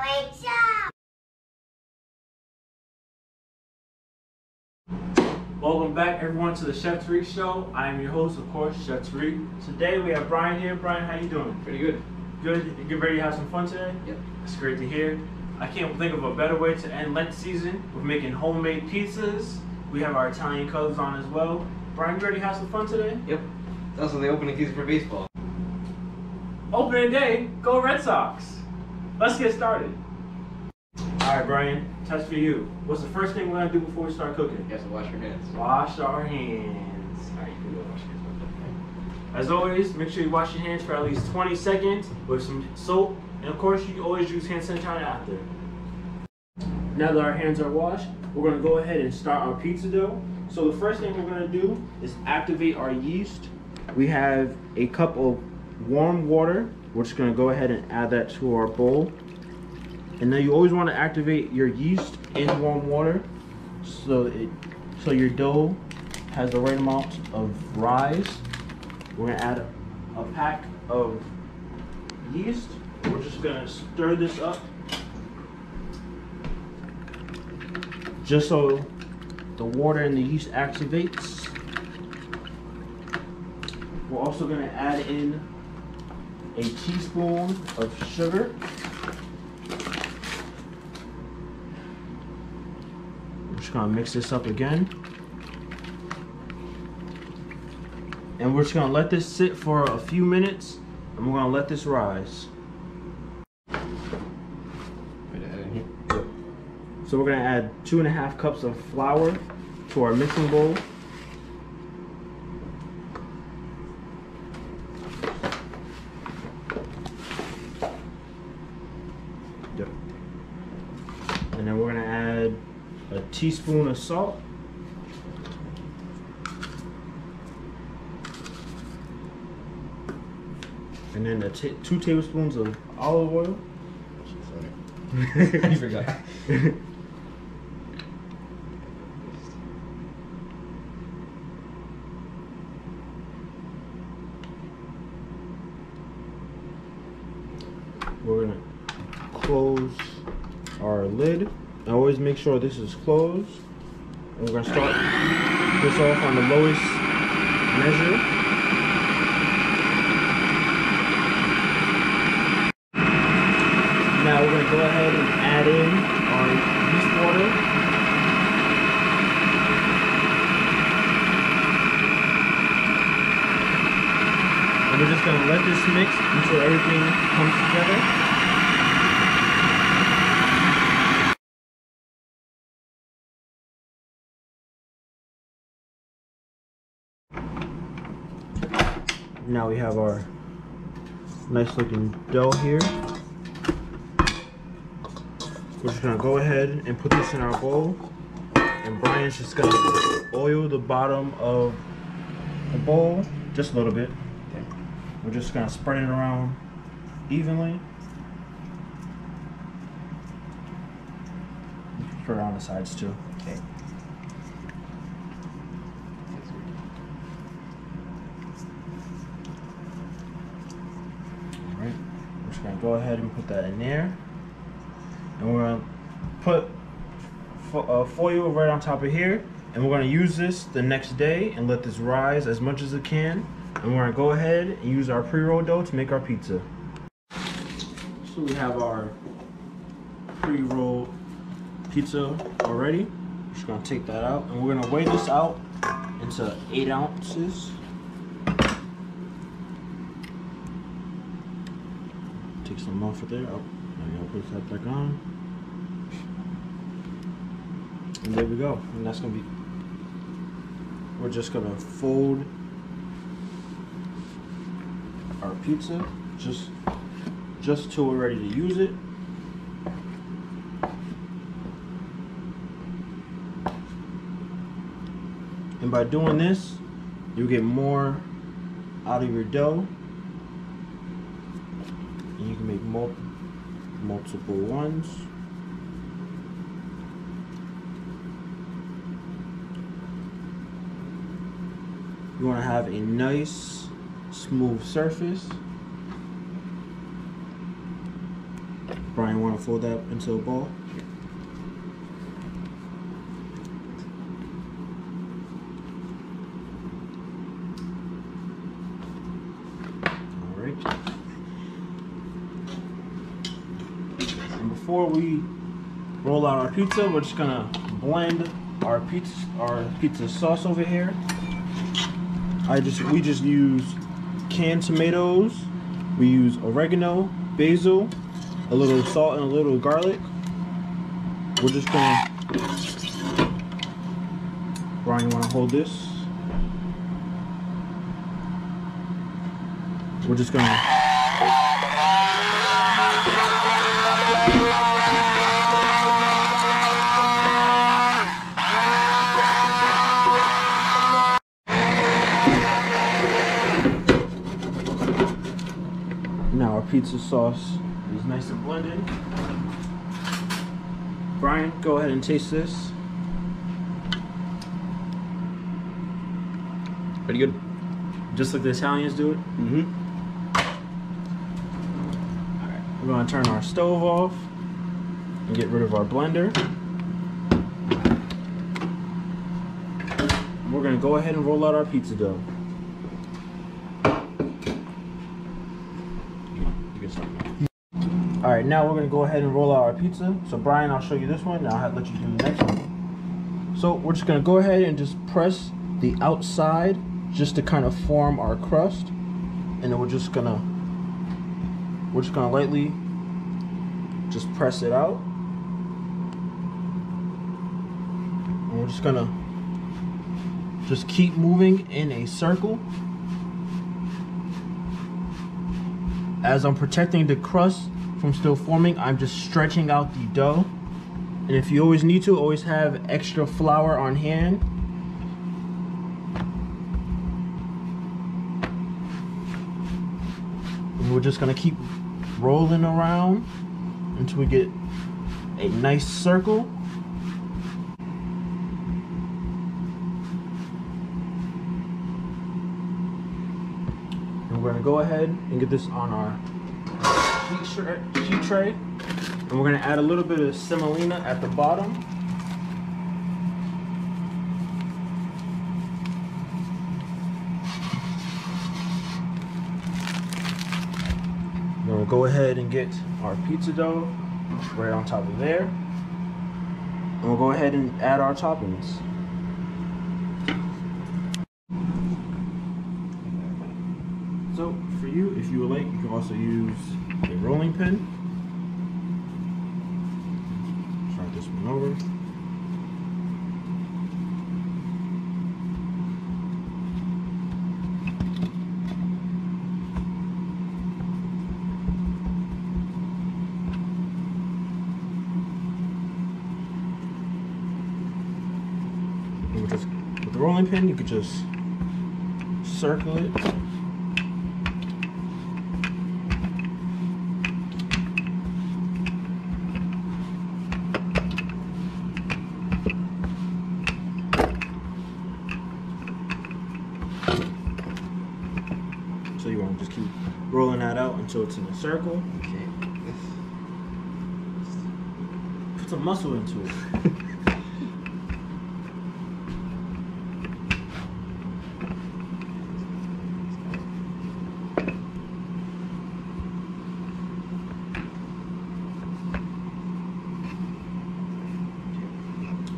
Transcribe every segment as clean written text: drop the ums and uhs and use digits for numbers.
Tarik Show! Welcome back everyone to the Chef Tarik Show. I am your host, of course, Chef Tarik. Today we have Brian here. Brian, how you doing? Pretty good. Good? You get ready to have some fun today? Yep. That's great to hear. I can't think of a better way to end Lent season. We're making homemade pizzas. We have our Italian colors on as well. Brian, you ready to have some fun today? Yep. It's also the opening season for baseball. Opening day, go Red Sox. Let's get started. Alright Brian, test for you. What's the first thing we're going to do before we start cooking? You have to wash your hands. Wash our hands. Alright, you can go wash your hands. As always, make sure you wash your hands for at least 20 seconds with some soap. And of course, you can always use hand sanitizer after. Now that our hands are washed, we're going to go ahead and start our pizza dough. So the first thing we're going to do is activate our yeast. We have a cup of warm water. We're just going to go ahead and add that to our bowl. And then you always want to activate your yeast in warm water so your dough has the right amount of rise. We're going to add a pack of yeast. We're just going to stir this up just so the water and the yeast activates. We're also going to add in a teaspoon of sugar. We're just going to mix this up again. And we're just going to let this sit for a few minutes and we're going to let this rise. So we're going to add 2.5 cups of flour to our mixing bowl. And then we're going to add a teaspoon of salt. And then 2 tablespoons of olive oil. I forgot. We're gonna close our lid. And always make sure this is closed. And we're gonna start this off on the lowest measure. Now we're going to go ahead and add in our yeast water. And we're just going to let this mix until everything comes together. Now we have our nice looking dough here. We're just gonna go ahead and put this in our bowl, and Brian's just gonna oil the bottom of the bowl just a little bit. Okay. We're just gonna spread it around evenly. Spread it on the sides too. Okay. Alright, we're just gonna go ahead and put that in there. And we're going to put foil right on top of here. And we're going to use this the next day and let this rise as much as it can. And we're going to go ahead and use our pre-rolled dough to make our pizza. So we have our pre-rolled pizza already. We're just going to take that out. And we're going to weigh this out into 8 ounces. Take some off of there. Oh, now I'll put that back on. And there we go. And that's gonna be, we're just gonna fold our pizza just till we're ready to use it. And by doing this, you get more out of your dough. And you can make multiple ones. You want to have a nice smooth surface. Brian, want to fold that into a ball? Alright. And before we roll out our pizza, we're just gonna blend our pizza sauce over here. We just use canned tomatoes. We use oregano, basil, a little salt, and a little garlic. We're just gonna. Brian, you wanna hold this? We're just gonna. Now our pizza sauce is nice and blended. Brian, go ahead and taste this. Pretty good. Just like the Italians do it. Mm-hmm. Alright, we're gonna turn our stove off and get rid of our blender. We're gonna go ahead and roll out our pizza dough. Alright, now we're going to go ahead and roll out our pizza. So Brian, I'll show you this one, and I'll let you do the next one. So we're just going to go ahead and just press the outside just to kind of form our crust. And then we're just going to lightly just press it out. And we're just going to just keep moving in a circle. As I'm protecting the crust from still forming, I'm just stretching out the dough. And if you always need to, always have extra flour on hand. And we're just gonna keep rolling around until we get a nice circle. And we're gonna go ahead and get this on our sheet tray, and we're going to add a little bit of semolina at the bottom. We're going to go ahead and get our pizza dough right on top of there, and we'll go ahead and add our toppings. So for you, if you would like, you can also use a rolling pin. Try this one over. With the rolling pin, you could just circle it. So you want to just keep rolling that out until it's in a circle. Okay. Put some muscle into it.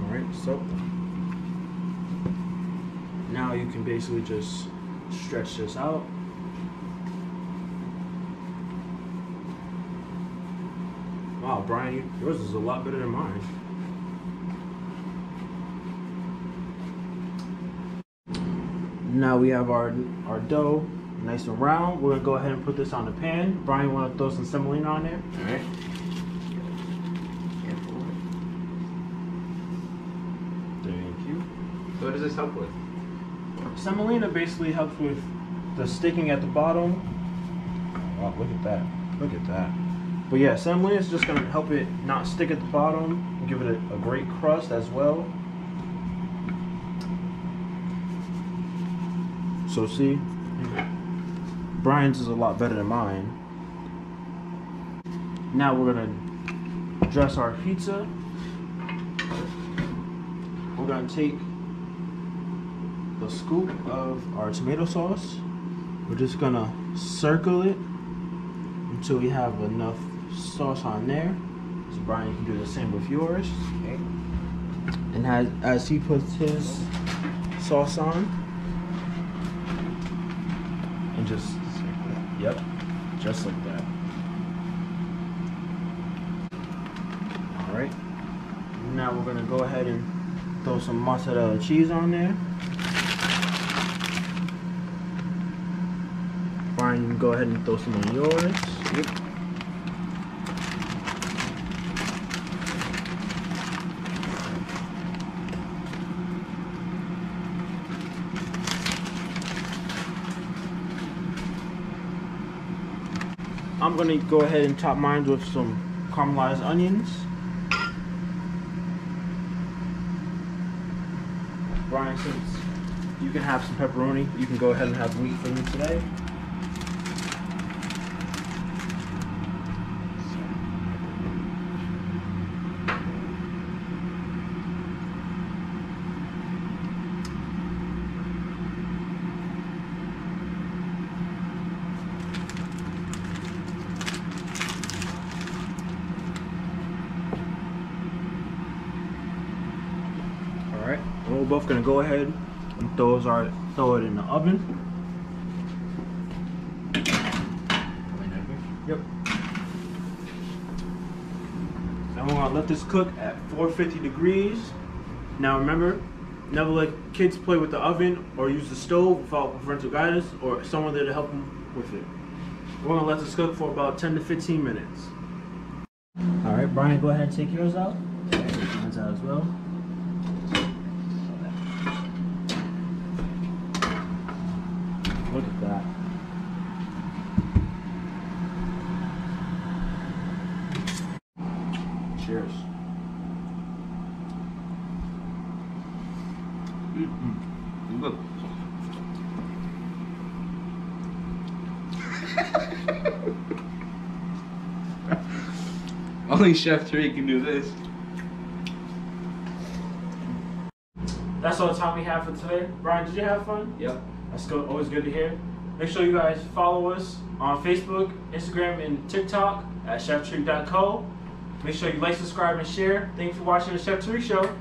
Alright, so now you can basically just stretch this out. Wow, Brian, yours is a lot better than mine. Now we have our dough nice and round. We're gonna go ahead and put this on the pan. Brian, want to throw some semolina on there? All right. Careful. Thank you. So what does this help with? Semolina basically helps with the sticking at the bottom. Wow, look at that. Look at that. But yeah, semolina is just going to help it not stick at the bottom and give it a great crust as well. So see, Brian's is a lot better than mine. Now we're gonna dress our pizza. We're gonna take the scoop of our tomato sauce. We're just gonna circle it until we have enough sauce on there. So Brian, you can do the same with yours. Okay. And as he puts his sauce on, and just yep, just like that. All right. Now we're gonna go ahead and throw some mozzarella cheese on there. Brian, you can go ahead and throw some on yours. Yep. I'm gonna go ahead and top mine with some caramelized onions. Brian, since you can have some pepperoni, you can go ahead and have meat for me today. Alright, we're both gonna go ahead and throw it in the oven. Yep. And we're gonna let this cook at 450 degrees. Now remember, never let kids play with the oven or use the stove without parental guidance or someone there to help them with it. We're gonna let this cook for about 10 to 15 minutes. Alright, Brian, go ahead and take yours out. Take mine's out as well. Look at that. Cheers. Good. Only Chef Tarik can do this. That's all the time we have for today. Brian, did you have fun? Yep. That's good. Always good to hear. Make sure you guys follow us on Facebook, Instagram, and TikTok at cheftarik.co. Make sure you like, subscribe, and share. Thanks for watching the Chef Tarik Show.